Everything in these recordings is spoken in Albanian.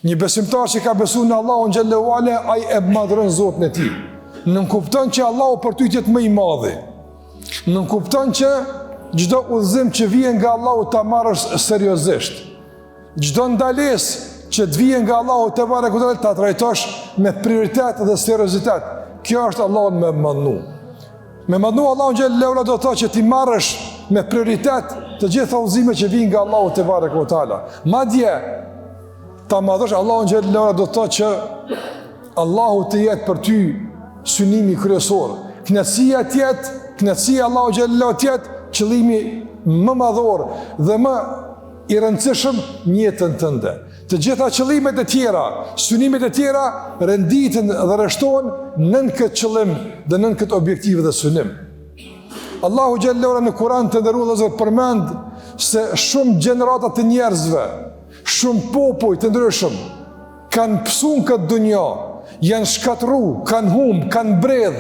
Një besimtar që ka besuar në Allahun xhallahu ala, ai e madhron Zotin e tij. Nuk kupton që Allahu për ty jetë më i madhi. Nuk kupton që çdo udhëzim që vjen nga Allahu ta marrësh seriozisht. Çdo ndalesë që të vjen nga Allahu te barekuta ta trajtosh me prioritet dhe seriozitet. Kjo është Allahun me mëndnu. Me mëndnu Allahun xhallahu ala do të thotë që ti marrësh me prioritet të gjitha udhëzimet që vijnë nga Allahu te barekuta. Madje ta madhësh Allahun xhallahu ala do të thotë që Allahu të jetë për ty synimi kryesor. Kënaqësia të jetë, kënaqësia Allahu xhallahu të jetë qëllimi më madhor dhe më i rëndësishëm në jetën tënde. Të gjitha qëllimet e tjera, synimet e tjera renditen dhe rreshtohen nën këtë qëllim dhe nën këtë objektiv dhe synim. Allahu xhallahu ala në Kur'an të nderuar Zot përmend se shumë gjenerata të njerëzve, shumë popull të ndryshëm kanë pësuar këtë dunjë, janë shkatërruar, kanë humb, kanë bredh,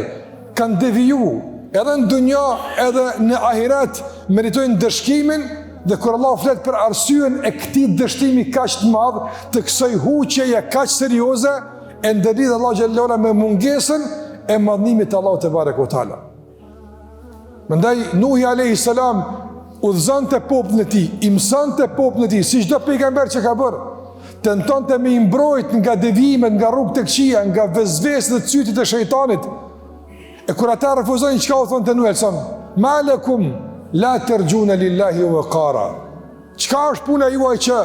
kanë deviju, edhe në dunjë, edhe në ahiret meritojnë dëshkimin. Dhe kur Allah flet për arsyen e këtij dështimi kaq të madh, të kësaj huqjeje kaq serioze, e ndërlidh Allah xhallahu ala me mungesën e madhënimit të Allahut te barekuta. Prandaj Nuhi alayhis salam udhëzonte popullin e tij, i mësonte popullin e tij, si çdo pejgamber që ka bërë, tentonte me i mbrojt nga devijimet, nga rrugët e këqija, nga vezvesët dhe cytit e shejtanit. E kur ata refuzojnë, çka u thonë te Nuhi son? Ma lakum la tërgjune lillahi wa qara. Qka është puna juaj që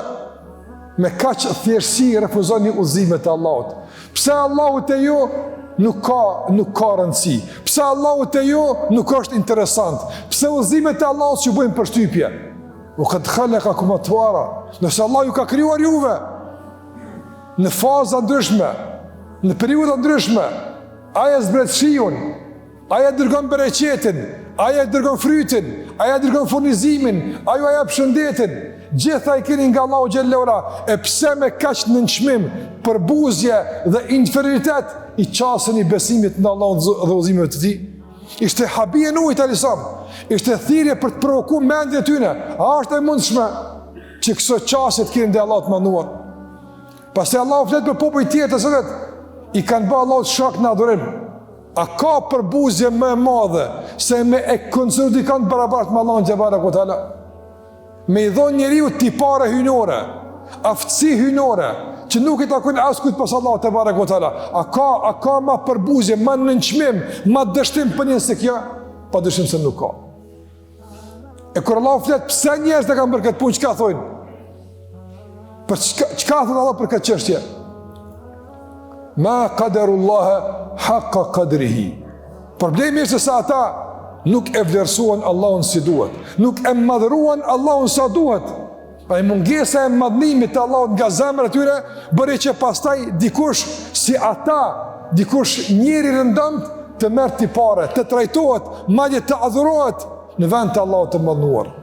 me kaq thjeshtësi refuzoni udhëzimet e Allahut? Pse Allahu te ju nuk ka rëndësi? Pse Allahu te ju nuk është interesant? Pse udhëzimet e Allahut që bëjnë përshtypje? U qad khalaqakum atwara. Nëse Allah ju ka krijuar juve në faza ndryshme, në periudha ndryshme, aja zbret shiun, aja dërgon bereqetin, aja dërgon frytin, aja dërgon furnizimin, aja shëndetin, gjitha i keni nga Allahu xhallahu ala. E pse me kaq nënçmim, përbuzje dhe inferioritet i qasën i besimit në Allahun dhe udhëzimeve të tij? Ishte habije Nuhit alayhis salam, ishte thirrje për të provokuar mendjen e tyre. A është e mundshme që këso qasje të keni ndaj Allahut të manduar? Pastaj Allahu flet për popull tjetër se i kanë bërë Allahut shok në adhurim. A ka përbuzje më e madhe se me e konsideruar dikant barabart me Allahun te barekuta? Me i dhon njeriu tipare hyjnore, aftësi hyjnore që nuk i takojnë askujt pas Allahut te barekuta. A ka më përbuzje, më nënçmim, më dështim për një se kjo? Padyshim se nuk ka. E kur Allahu flet pse njerëzit e kanë bërë këtë punë, çka thonë? Për çka thonë Allah për këtë çështje? Ma qadarullah haqqa qadrihi. Problemi është se ata nuk e vlerësuan Allahun si duhet, nuk e madhruan Allahun sa duhet. Pa mungesa e madhënimit të Allahut nga zemrat e tyre bëri që pastaj dikush si ata, dikush njeri rëndomt të merr tipare, të trajtohet, madje të adhurohet në vend të Allahut të mëdhenuar.